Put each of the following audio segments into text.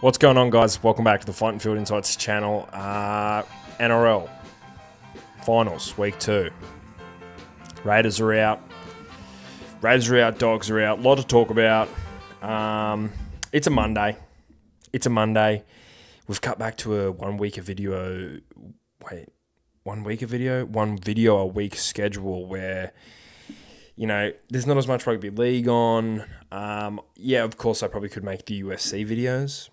What's going on, guys? Welcome back to the Fight and Field Insights channel. NRL Finals, Week 2. Raiders are out. Dogs are out. A lot to talk about. It's a Monday. We've cut back to a one video a week schedule where, there's not as much rugby league on. Of course, I probably could make the UFC videos.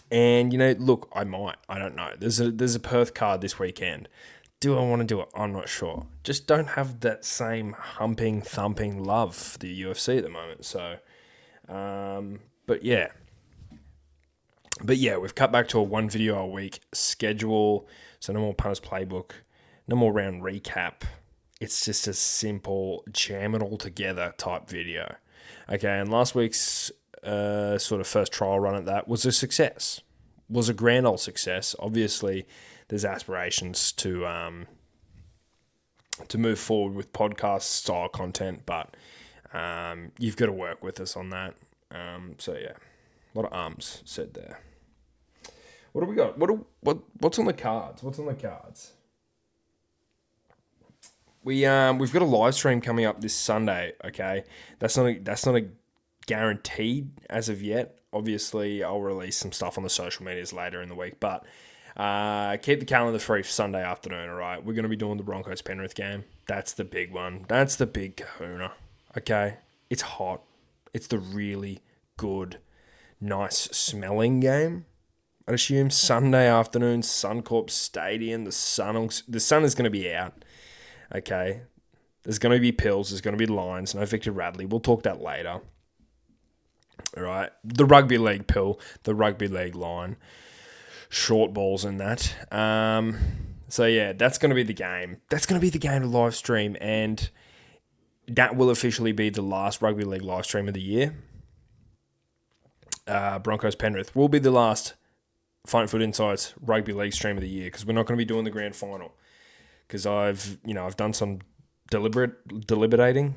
And, look, I might. I don't know. There's a Perth card this weekend. Do I want to do it? I'm not sure. Just don't have that same thumping love for the UFC at the moment. So, but yeah, we've cut back to a one video a week schedule. So no more punters playbook, no more round recap. It's just a simple jam it all together type video. Okay, and last week's sort of first trial run at that was a success. Was a grand old success. Obviously, there's aspirations to move forward with podcast style content, but you've got to work with us on that. A lot of arms said there. What do we got? What's on the cards? We've got a live stream coming up this Sunday. Okay, that's not a guaranteed as of yet. Obviously, I'll release some stuff on the social medias later in the week, but keep the calendar free for Sunday afternoon. All right, we're going to be doing the Broncos Penrith game. That's the big one. That's the big kahuna. Okay, it's hot. It's the really good, nice smelling game. I'd assume Sunday afternoon, Suncorp Stadium. The sun is going to be out. Okay, there's going to be pills. There's going to be lines. No Victor Radley. We'll talk that later. All right, the rugby league pill, the rugby league line, short balls and that. That's going to be the game. That's going to be the game to live stream, and that will officially be the last rugby league live stream of the year. Broncos Penrith will be the last Fight and Foot Insights rugby league stream of the year because we're not going to be doing the grand final. Because I've done some deliberating.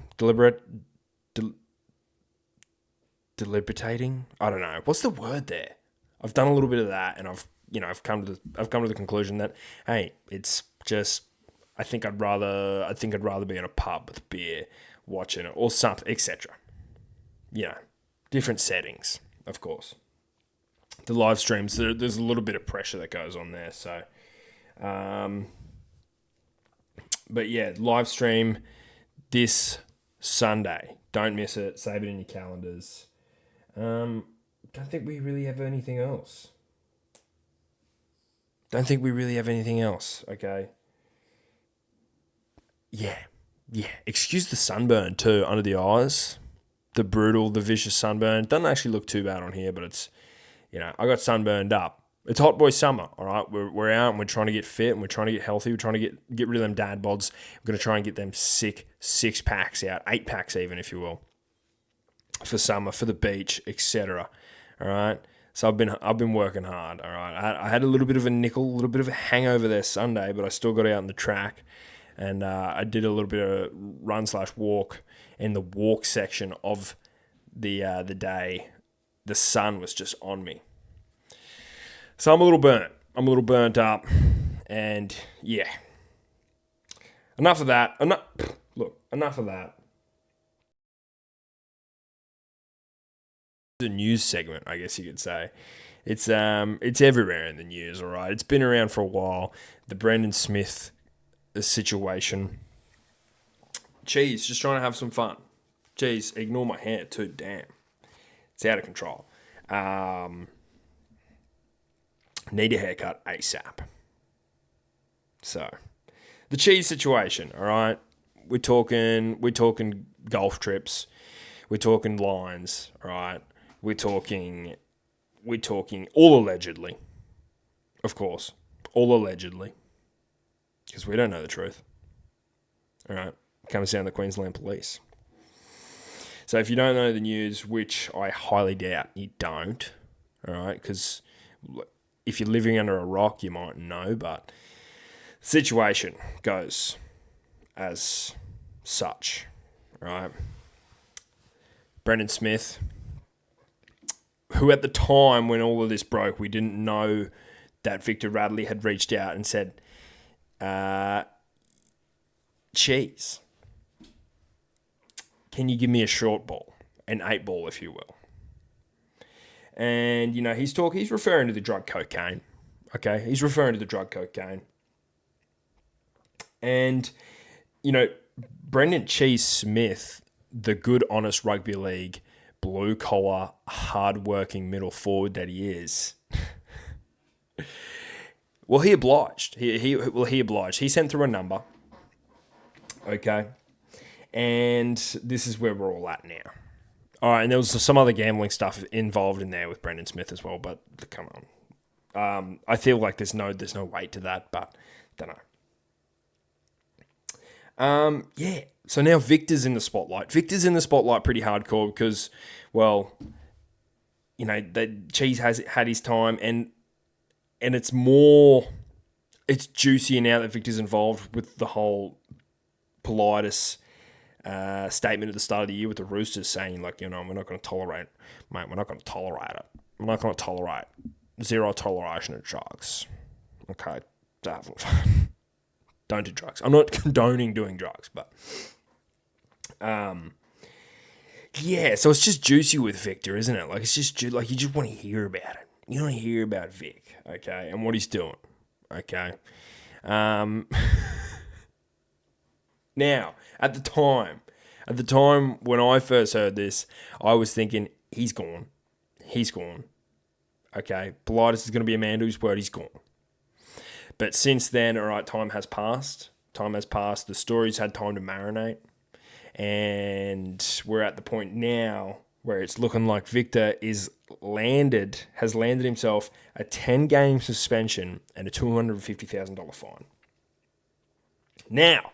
I don't know. What's the word there? I've done a little bit of that, and I've come to the conclusion that, hey, it's just I think I'd rather be in a pub with a beer, watching it or something, etc. Different settings, of course. The live streams, there's a little bit of pressure that goes on there, so. Live stream this Sunday. Don't miss it. Save it in your calendars. Don't think we really have anything else. Okay. Yeah. Excuse the sunburn too under the eyes. The vicious sunburn. Doesn't actually look too bad on here, but it's, I got sunburned up. It's hot boy summer, all right? We're out and we're trying to get fit and we're trying to get healthy. We're trying to get rid of them dad bods. We're going to try and get them sick 6-packs out, 8-packs even, if you will, for summer, for the beach, etc. All right? So I've been working hard, all right? I had a little bit of a nickel, a little bit of a hangover there Sunday, but I still got out on the track, and I did a little bit of run/walk in the walk section of the day. The sun was just on me. So I'm a little burnt up, and yeah. Enough of that. Enough of that. The news segment, I guess you could say. It's everywhere in the news, all right? It's been around for a while. The Brendan Smith situation. Geez, just trying to have some fun. Geez, ignore my hair too, damn. It's out of control. Need a haircut ASAP. So, the cheese situation, all right? We're talking golf trips. We're talking lines, all right? We're talking all allegedly. Of course, all allegedly. Because we don't know the truth. All right? It comes down to the Queensland Police. So if you don't know the news, which I highly doubt you don't, all right? Because if you're living under a rock, you might know, but the situation goes as such, right? Brendan Smith, who at the time when all of this broke, we didn't know that Victor Radley had reached out and said, Cheese, can you give me a short ball, an 8 ball, if you will? And, he's referring to the drug cocaine. Okay, he's referring to the drug cocaine. And, Brendan Cheese Smith, the good, honest rugby league, blue-collar, hard-working middle forward that he is, well, he obliged. He obliged. He sent through a number. Okay. And this is where we're all at now. All right, and there was some other gambling stuff involved in there with Brendan Smith as well, but come on. I feel like there's no weight to that, but don't know. So now Victor's in the spotlight. Victor's in the spotlight pretty hardcore because, well, Cheese has had his time, and it's juicier now that Victor's involved with the whole Politis statement at the start of the year with the Roosters saying, like, we're not going to tolerate, mate, we're not going to tolerate it. We're not going to tolerate zero toleration of drugs. Okay, don't do drugs. I'm not condoning doing drugs, but so it's just juicy with Victor, isn't it? Like, it's just like you just want to hear about it. You want to hear about Vic, okay, and what he's doing, okay. Now, at the time when I first heard this, I was thinking, he's gone. Okay, Politis is going to be a man to his word, he's gone. But since then, all right, time has passed. The story's had time to marinate. And we're at the point now where it's looking like Victor has landed himself a 10-game suspension and a $250,000 fine. Now,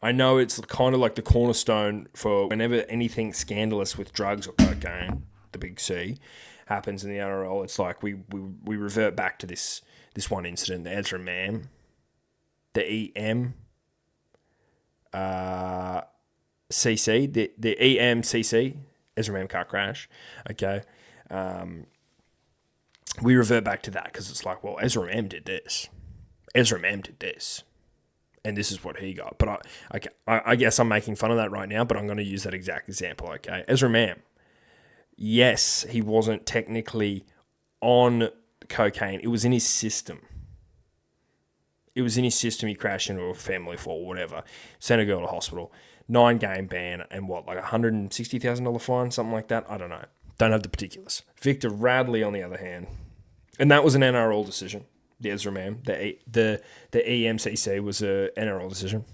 I know it's kind of like the cornerstone for whenever anything scandalous with drugs or cocaine, the big C, happens in the NRL. It's like we revert back to this one incident, the Ezra Mam, the EM, CC, the EMCC, Ezra Mam car crash. Okay, we revert back to that because it's like, well, Ezra Mam did this, and this is what he got. But I guess I'm making fun of that right now, but I'm going to use that exact example, okay? Ezra Mam, yes, he wasn't technically on cocaine. It was in his system. He crashed into a family fall, whatever. Sent a girl to hospital. 9-game ban and what, like $160,000 fine, something like that? I don't know. Don't have the particulars. Victor Radley, on the other hand, and that was an NRL decision. The Ezra Mam, the EMCC was a NRL decision,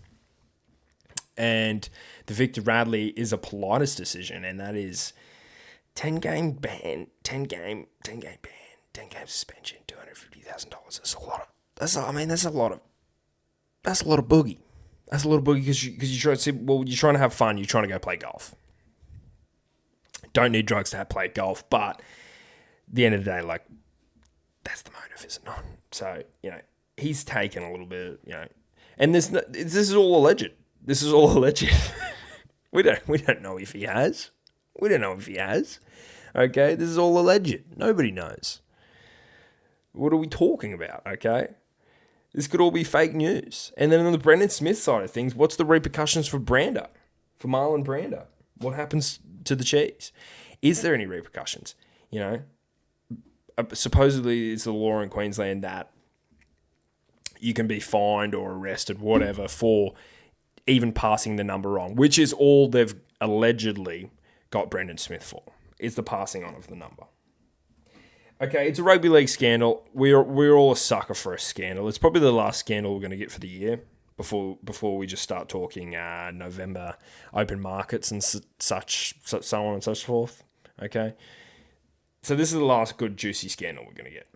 and the Victor Radley is a Politis decision, and that is 10-game ban, 10-game ban, 10-game suspension, $250,000. That's a lot of. That's a lot of boogie. That's a lot of boogie because you try to see. Well, you're trying to have fun. You're trying to go play golf. Don't need drugs to play golf, but at the end of the day, like, that's the motive, is it not? So, he's taken a little bit, and this is all alleged. This is all alleged. we don't know if he has. Okay, this is all alleged. Nobody knows. What are we talking about? Okay, this could all be fake news. And then on the Brendan Smith side of things, what's the repercussions for Brando, for Marlon Brando? What happens to the Cheese? Is there any repercussions? Supposedly it's the law in Queensland that you can be fined or arrested, whatever, for even passing the number wrong, which is all they've allegedly got Brendan Smith for, is the passing on of the number. Okay, it's a rugby league scandal. We're all a sucker for a scandal. It's probably the last scandal we're going to get for the year before we just start talking November open markets and so on and so forth. Okay, so this is the last good juicy scandal we're going to get.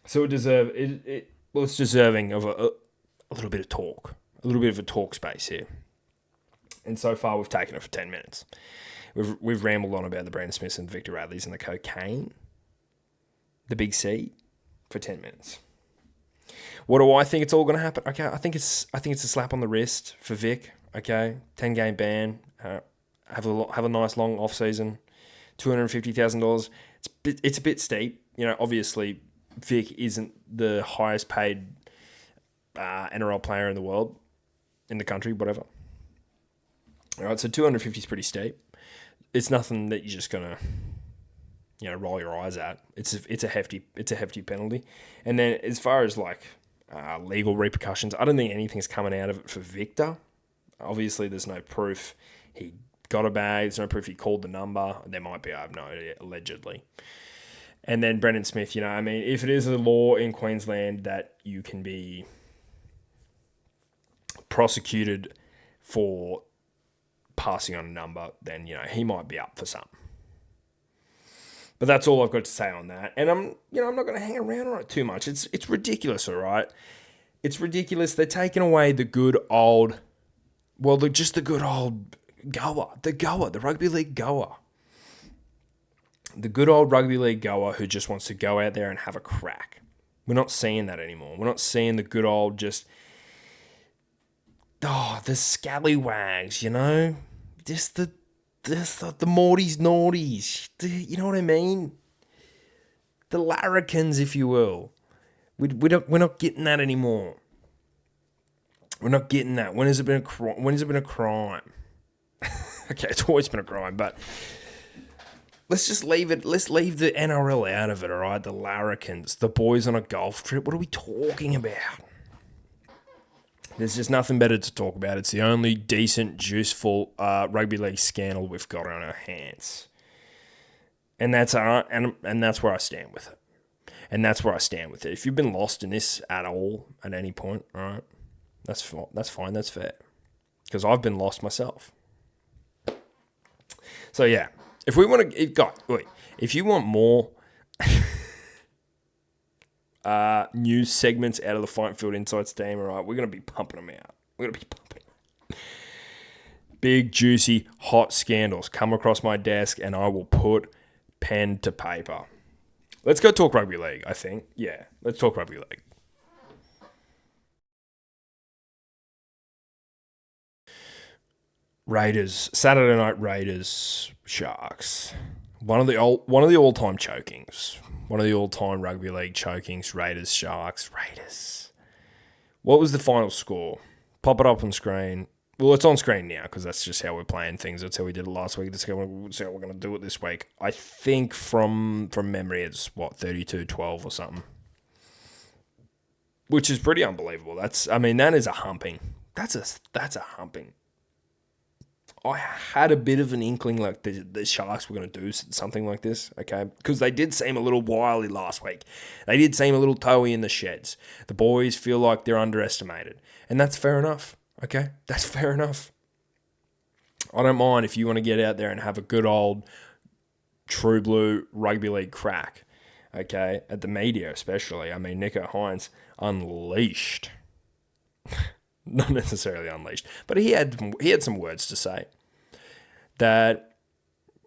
So it's deserving of a little bit of talk, a little bit of a talk space here. And so far we've taken it for 10 minutes. We've rambled on about the Brandon Smiths and Victor Radleys and the cocaine, the big C, for 10 minutes. What do I think it's all going to happen? Okay, I think it's a slap on the wrist for Vic. Okay, 10-game ban. Have a nice long off season $250,000. It's a bit steep. Obviously, Vic isn't the highest paid NRL player in the world, in the country, whatever. All right, so 250 is pretty steep. It's nothing that you're just gonna, roll your eyes at. It's a hefty penalty. And then as far as legal repercussions, I don't think anything's coming out of it for Victor. Obviously, there's no proof he got a bag. There's no proof he called the number. There might be, I have no idea, allegedly. And then Brendan Smith, if it is a law in Queensland that you can be prosecuted for passing on a number, then, he might be up for something. But that's all I've got to say on that. And I'm not going to hang around on it too much. It's ridiculous, all right? It's ridiculous. They're taking away the good old, just the good old goer, the rugby league goer. The good old rugby league goer who just wants to go out there and have a crack. We're not seeing that anymore. We're not seeing the good old the scallywags, just the Mortys naughties. You know what I mean? The larrikins, if you will. We're not getting that anymore. We're not getting that. When has it been a crime? Okay, it's always been a crime, but let's just leave it. Let's leave the NRL out of it, all right? The larrikins, the boys on a golf trip. What are we talking about? There's just nothing better to talk about. It's the only decent, juiceful rugby league scandal we've got on our hands, and that's where I stand with it. And that's where I stand with it. If you've been lost in this at all, at any point, all right, that's fine. That's fair, because I've been lost myself. So yeah, if you want more news segments out of the Fight Field Insights team, all right, we're going to be pumping them out. Big, juicy, hot scandals come across my desk, and I will put pen to paper. Let's go talk rugby league, I think. Yeah, let's talk rugby league. Saturday night Raiders, Sharks. One of the all-time chokings. One of the all-time rugby league chokings. Raiders, Sharks, Raiders. What was the final score? Pop it up on screen. Well, it's on screen now because that's just how we're playing things. That's how we did it last week. That's how we're going to do it this week. I think from memory, it's 32-12 or something, which is pretty unbelievable. That is a humping. That's a humping. I had a bit of an inkling like the Sharks were going to do something like this, okay? Because they did seem a little wily last week. They did seem a little toey in the sheds. The boys feel like they're underestimated. And that's fair enough, okay? That's fair enough. I don't mind if you want to get out there and have a good old true blue rugby league crack, okay? At the media especially. Nico Hines unleashed. Not necessarily unleashed, but he had some words to say that,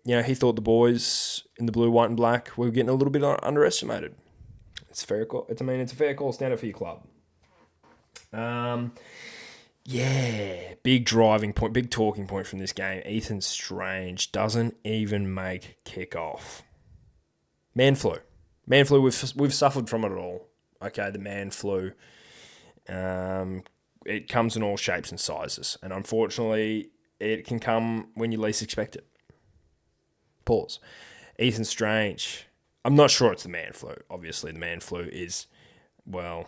he thought the boys in the blue, white, and black were getting a little bit underestimated. It's a fair call. It's a fair call. Stand up for your club. Big driving point, big talking point from this game. Ethan Strange doesn't even make kickoff. Man flu. We've suffered from it all. Okay, the man flu. It comes in all shapes and sizes. And unfortunately, it can come when you least expect it. Pause. Ethan Strange. I'm not sure it's the man flu. Obviously, the man flu is, I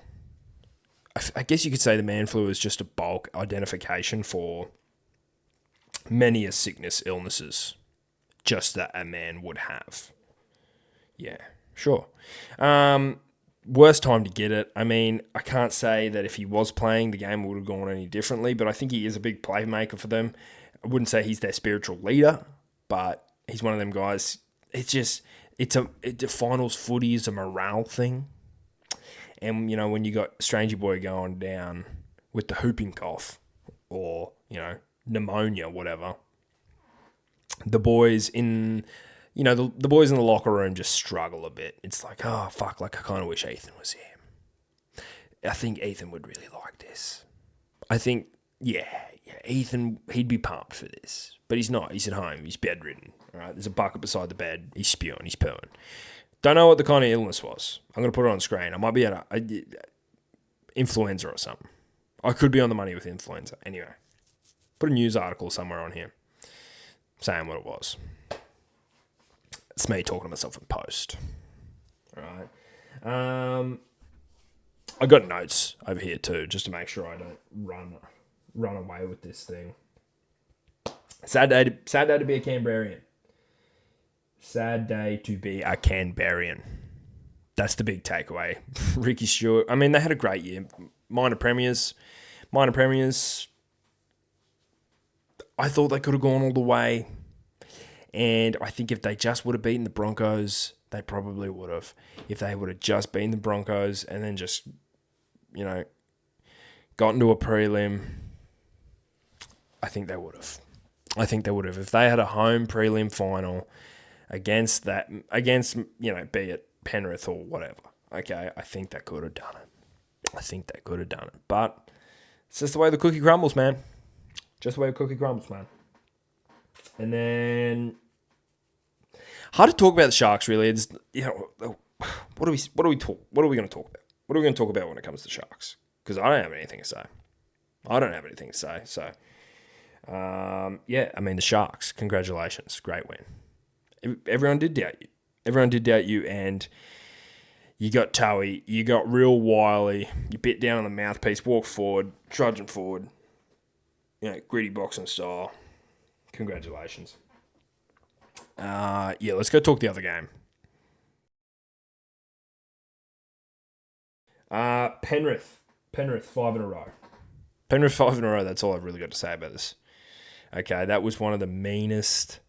guess you could say the man flu is just a bulk identification for many a sickness, illnesses, just that a man would have. Yeah, sure. Worst time to get it. I can't say that if he was playing, the game would have gone any differently, but I think he is a big playmaker for them. I wouldn't say he's their spiritual leader, but he's one of them guys. The finals footy is a morale thing. And, when you got Strangey Boy going down with the whooping cough or, pneumonia, whatever, the boys in the boys in the locker room just struggle a bit. It's like, oh, fuck, I kind of wish Ethan was here. I think Ethan would really like this. I think, yeah, Ethan, he'd be pumped for this. But he's not. He's at home. He's bedridden. All right, there's a bucket beside the bed. He's spewing. He's pooing. Don't know what the kind of illness was. I'm going to put it on screen. I might be at influenza or something. I could be on the money with influenza. Anyway, put a news article somewhere on here saying what it was. It's me talking to myself in post. All right. I got notes over here too, just to make sure I don't run away with this thing. Sad day to be a Canberrian. Sad day to be a Canberrian. That's the big takeaway. Ricky Stewart. I mean, they had a great year. Minor premiers. I thought they could have gone all the way. And I think if they just would have beaten the Broncos, they probably would have. If they would have just beaten the Broncos and then just, got into a prelim, I think they would have. If they had a home prelim final against, be it Penrith or whatever, okay, I think they could have done it. But it's just the way the cookie crumbles, man. And then, hard to talk about the Sharks, really. It's, what are we going to talk about? What are we going to talk about when it comes to Sharks? Because I don't have anything to say. So, the Sharks, congratulations. Great win. Everyone did doubt you. And you got Towie. You got real wily. You bit down on the mouthpiece, walked forward, trudging forward. Gritty boxing style. Congratulations. Let's go talk the other game. Penrith 5 in a row. That's all I've really got to say about this. Okay, that was one of the meanest.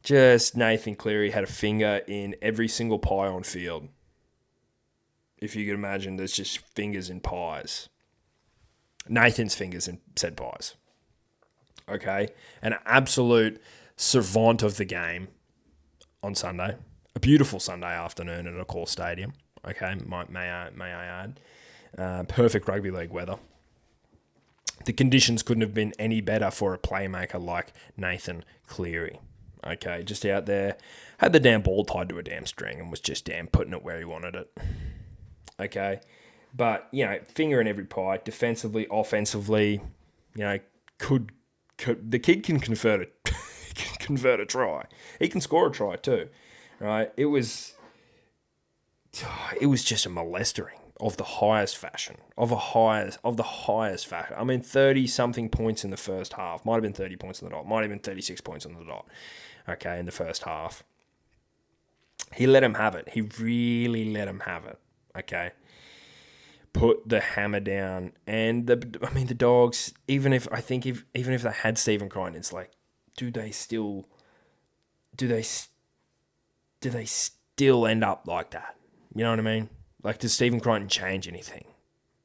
Just Nathan Cleary had a finger in every single pie on field. If you can imagine, there's just fingers in pies. Nathan's fingers in said pies. Okay, an absolute savant of the game on Sunday. A beautiful Sunday afternoon at Accor Stadium. Okay, may I add. Perfect rugby league weather. The conditions couldn't have been any better for a playmaker like Nathan Cleary. Okay, just out there, had the damn ball tied to a damn string and was just damn putting it where he wanted it. Okay, but, finger in every pie, defensively, offensively, could the kid can convert a try. He can score a try too, right? It was just a molestering of the highest fashion. I mean, 30-something points in the first half. Might have been 30 points on the dot. Might have been 36 points on the dot. Okay, in the first half. He let him have it. He really let him have it. Okay. Put the hammer down. And the Dogs, even if they had Stephen Crichton, it's like, do they still end up like that? You know what I mean? Like, does Stephen Crichton change anything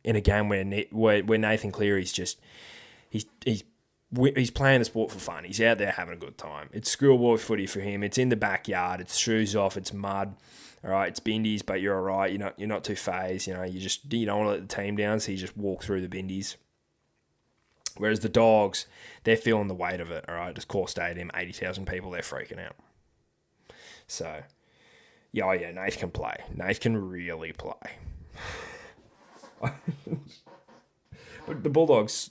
in a game where Nathan Cleary's just he's playing the sport for fun? He's out there having a good time. It's schoolboy footy for him. It's in the backyard. It's shoes off. It's mud. All right, it's bindies, but you're all right. You're not too phased. You don't want to let the team down, so you just walk through the bindies. Whereas the Dogs, they're feeling the weight of it. All right, just Core Stadium, 80,000 people, they're freaking out. So. Nath can play. Nath can really play. But the Bulldogs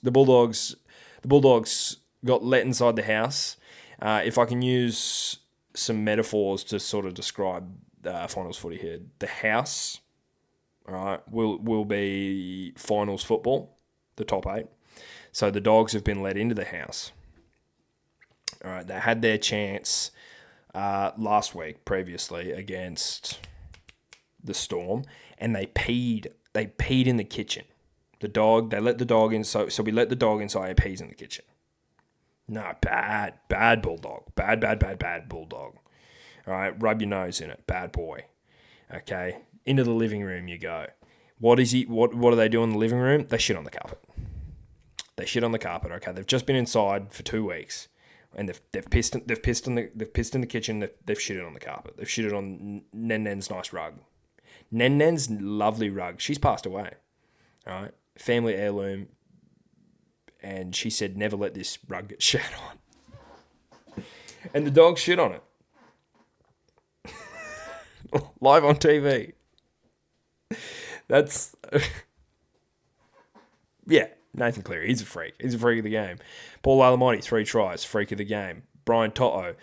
got let inside the house. If I can use some metaphors to sort of describe finals footy here, the house, all right, will be finals football, the top 8. So the Dogs have been let into the house. All right, they had their chance last week previously against the Storm, and they peed in the kitchen. They let the dog in, so we let the dog inside and pees in the kitchen. No, bad bulldog. Bad bulldog. All right, rub your nose in it. Bad boy. Okay, into the living room you go. What do they do in the living room? They shit on the carpet. Okay, they've just been inside for 2 weeks. And they've pissed in the kitchen. They've shitted on the carpet. They've shitted on Nen's nice rug. Nen's lovely rug. She's passed away. All right, family heirloom. and she said, never let this rug get shat on. And the dog shit on it. Live on TV. That's... yeah, Nathan Cleary, he's a freak. He's a freak of the game. Paul Alamotti, 3 tries, freak of the game. Brian Toto,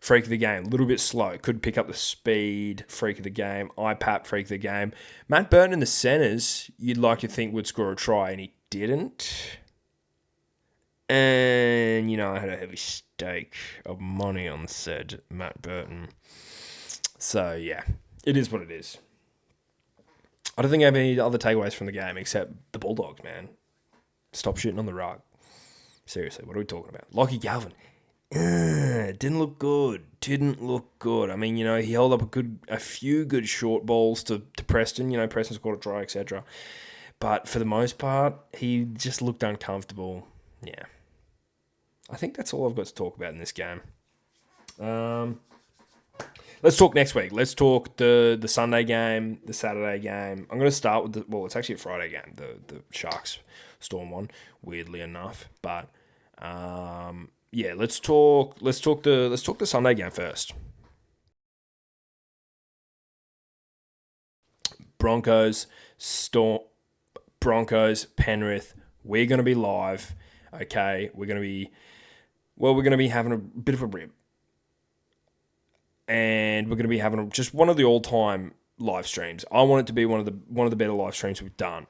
freak of the game. A little bit slow. Could pick up the speed, freak of the game. IPAP, freak of the game. Matt Burton in the centres, you'd like to think would score a try, and he didn't. And, I had a heavy stake of money on said Matt Burton. So, yeah, it is what it is. I don't think I have any other takeaways from the game except the Bulldogs, man. Stop shitting on the rug. Seriously, what are we talking about? Lockie Galvin. Didn't look good. I mean, he held up a few good short balls to Preston. Preston scored a try, etc. But for the most part, he just looked uncomfortable. Yeah. I think that's all I've got to talk about in this game. Let's talk next week. Let's talk the Sunday game, the Saturday game. I'm going to start with it's actually a Friday game, the Sharks Storm one, weirdly enough. But let's talk the Sunday game first. Broncos, Penrith. We're going to be live. Okay, we're going to be having a bit of a rip. And we're going to be having just one of the all-time live streams. I want it to be one of the better live streams we've done.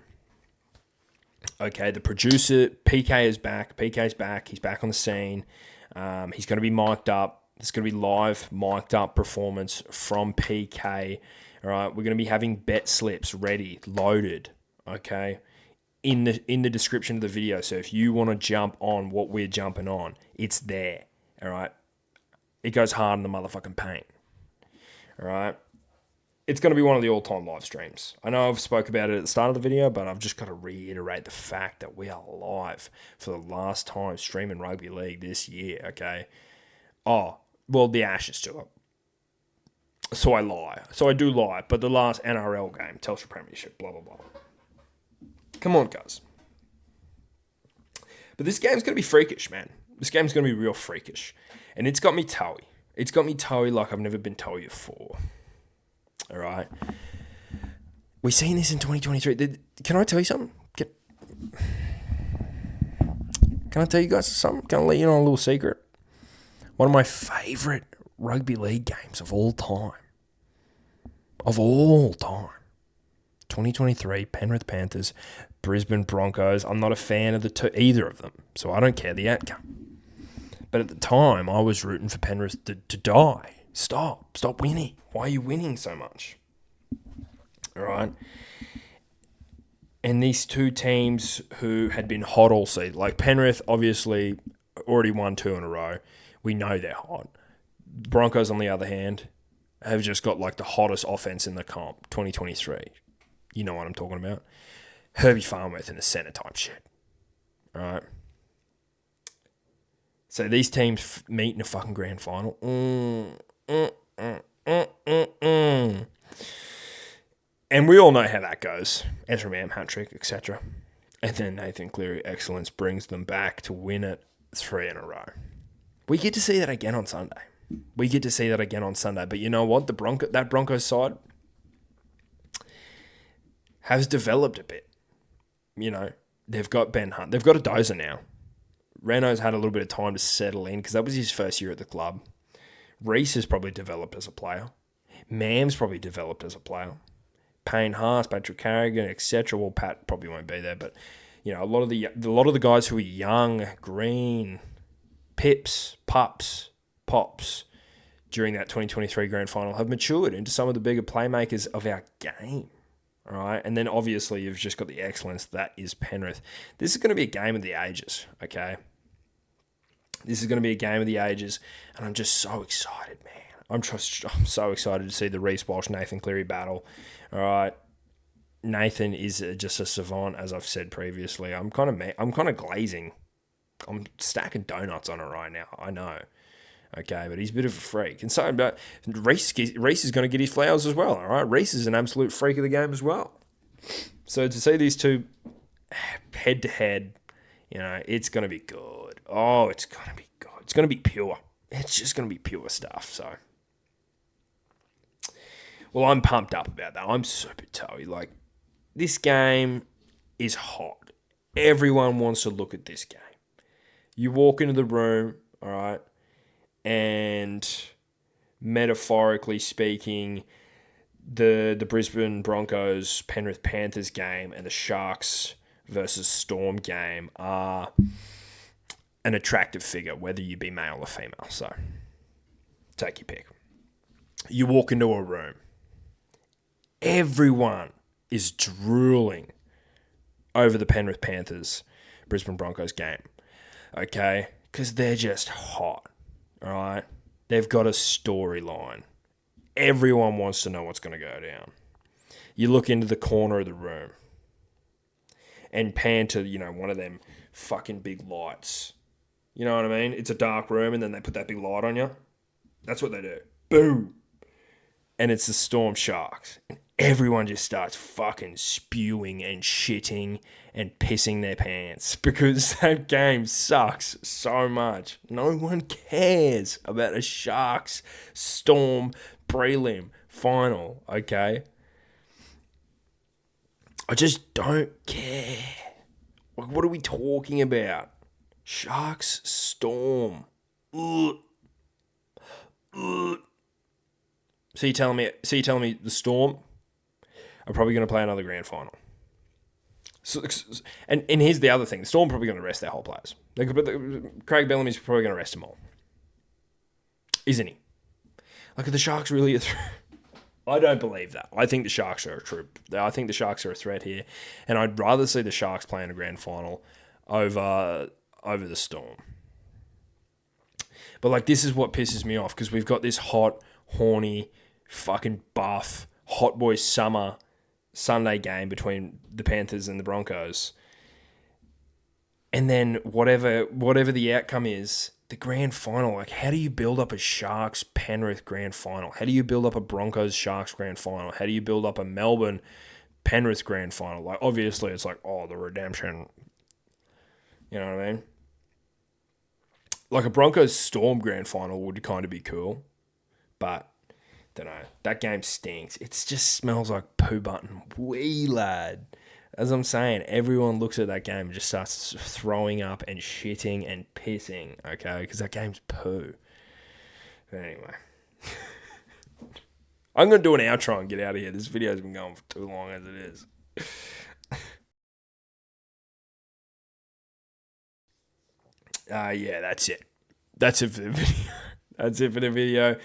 Okay, the producer, PK, is back. PK's back. He's back on the scene. He's going to be mic'd up. It's going to be live, mic'd up performance from PK. All right, we're going to be having bet slips ready, loaded, okay, in the description of the video. So if you want to jump on what we're jumping on, it's there, all right? It goes hard in the motherfucking paint. All right? It's going to be one of the all-time live streams. I know I've spoke about it at the start of the video, but I've just got to reiterate the fact that we are live for the last time streaming rugby league this year, okay? Oh, well, the Ash is still up. So I lie. So I do lie. But the last NRL game, Telstra Premiership, blah, blah, blah. Come on, guys. But this game's going to be freakish, man. This game's going to be real freakish. And it's got me toey. It's got me toey like I've never been toey before. All right. We've seen this in 2023. Can I tell you something? Can I tell you guys something? Can I let you know a little secret? One of my favourite rugby league games of all time. 2023, Penrith Panthers, Brisbane Broncos. I'm not a fan of either of them, so I don't care the outcome. But at the time, I was rooting for Penrith to die. Stop winning. Why are you winning so much? All right. And these two teams who had been hot all season, like Penrith, obviously already won 2 in a row. We know they're hot. Broncos, on the other hand, have just got like the hottest offense in the comp, 2023. You know what I'm talking about. Herbie Farnworth in the centre type shit. All right. So these teams meet in a fucking grand final. And we all know how that goes. Ezra Mam, hat-trick, etc. And then Nathan Cleary, excellence, brings them back to win it 3 in a row. We get to see that again on Sunday. But you know what? That Broncos side has developed a bit. They've got Ben Hunt. They've got a dozer now. Renault's had a little bit of time to settle in because that was his first year at the club. Reese has probably developed as a player. Mam's probably developed as a player. Payne Haas, Patrick Carrigan, etc. Well, Pat probably won't be there, but a lot of the guys who are young, green, Pips, Pups, Pops during that 2023 grand final have matured into some of the bigger playmakers of our game. All right, and then obviously you've just got the excellence that is Penrith. This is going to be a game of the ages, okay? This is going to be a game of the ages, and I'm just so excited, man. I'm so excited to see the Reece Walsh Nathan Cleary battle. All right, Nathan is just a savant, as I've said previously. I'm kind of glazing. I'm stacking donuts on it right now. I know. Okay, but he's a bit of a freak. And so, but Reece is going to get his flowers as well, all right? Reece is an absolute freak of the game as well. So to see these two head-to-head You know, it's going to be good. Oh, it's going to be good. It's going to be pure. It's just going to be pure stuff. So, well, I'm pumped up about that. I'm super toey. Like, this game is hot. Everyone wants to look at this game. You walk into the room, all right, and metaphorically speaking, the Brisbane Broncos Penrith Panthers game and the Sharks versus Storm game are an attractive figure, whether you be male or female. So, take your pick. You walk into a room. Everyone is drooling over the Penrith Panthers Brisbane Broncos game. Okay? Because they're just hot. All right? They've got a storyline. Everyone wants to know what's going to go down. You look into the corner of the room and pan to, one of them fucking big lights. You know what I mean? It's a dark room and then they put that big light on you. That's what they do. Boom. And it's the Storm Sharks. And everyone just starts fucking spewing and shitting and pissing their pants because that game sucks so much. No one cares about a Sharks Storm prelim final, okay? I just don't care. Like, what are we talking about? Sharks Storm. Ugh. Ugh. So you're telling me the Storm are probably going to play another grand final. So, and here's the other thing. The Storm are probably going to rest their whole players. Craig Bellamy's probably going to rest them all. Isn't he? Like, are the Sharks really a threat? I don't believe that. I think the Sharks are a troop. I think the Sharks are a threat here. And I'd rather see the Sharks play in a grand final over the Storm. But, like, this is what pisses me off because we've got this hot, horny, fucking buff, hot boy summer Sunday game between the Panthers and the Broncos. And then whatever the outcome is, the grand final, like, how do you build up a Sharks Penrith grand final? How do you build up a Broncos Sharks grand final? How do you build up a Melbourne Penrith grand final? Like, obviously it's like, oh, the redemption. You know what I mean? Like, a Broncos Storm grand final would kind of be cool. But, don't know. That game stinks. It just smells like poo button wee, lad. As I'm saying, everyone looks at that game and just starts throwing up and shitting and pissing, okay? Because that game's poo. But anyway. I'm going to do an outro and get out of here. This video's been going for too long as it is. Yeah, that's it. That's it for the video.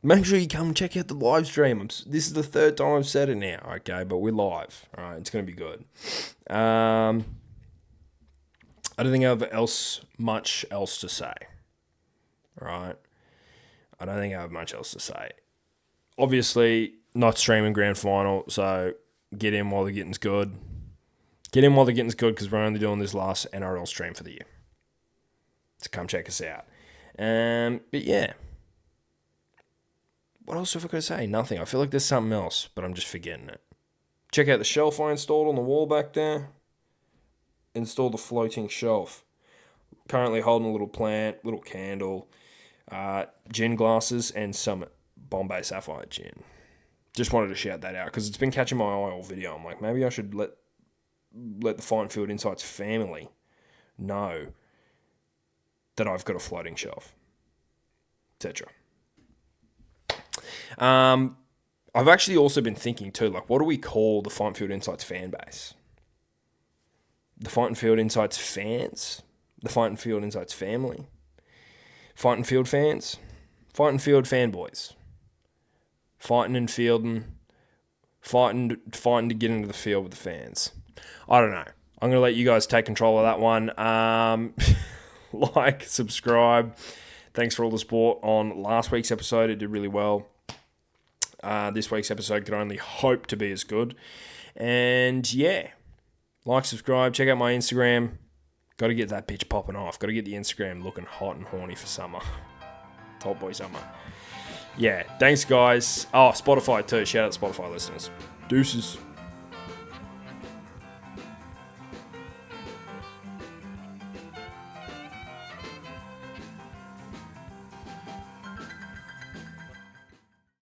Make sure you come check out the live stream. This is the third time I've said it now, okay? But we're live, all right? It's going to be good. I don't think I have much else to say, all right? I don't think I have much else to say. Obviously, not streaming grand final, so get in while the getting's good. Get in while the getting's good because we're only doing this last NRL stream for the year. So come check us out. But yeah. What else have I got to say? Nothing. I feel like there's something else, but I'm just forgetting it. Check out the shelf I installed on the wall back there. Installed the floating shelf. Currently holding a little plant, little candle, gin glasses, and some Bombay Sapphire gin. Just wanted to shout that out because it's been catching my eye all video. I'm like, maybe I should let the Fighting Field Insights family know that I've got a floating shelf, etc. I've actually also been thinking too, like, what do we call the Fighting Field Insights fan base? The Fighting Field Insights fans? The Fighting Field Insights family? Fighting Field fans? Fighting Field fanboys? Fighting and fielding? Fighting to get into the field with the fans? I don't know. I'm going to let you guys take control of that one. Like, subscribe. Thanks for all the support on last week's episode. It did really well. This week's episode could only hope to be as good. And yeah, like, subscribe, check out my Instagram. Got to get that bitch popping off. Got to get the Instagram looking hot and horny for summer. Top boy summer. Yeah, thanks guys. Oh, Spotify too. Shout out to Spotify listeners. Deuces.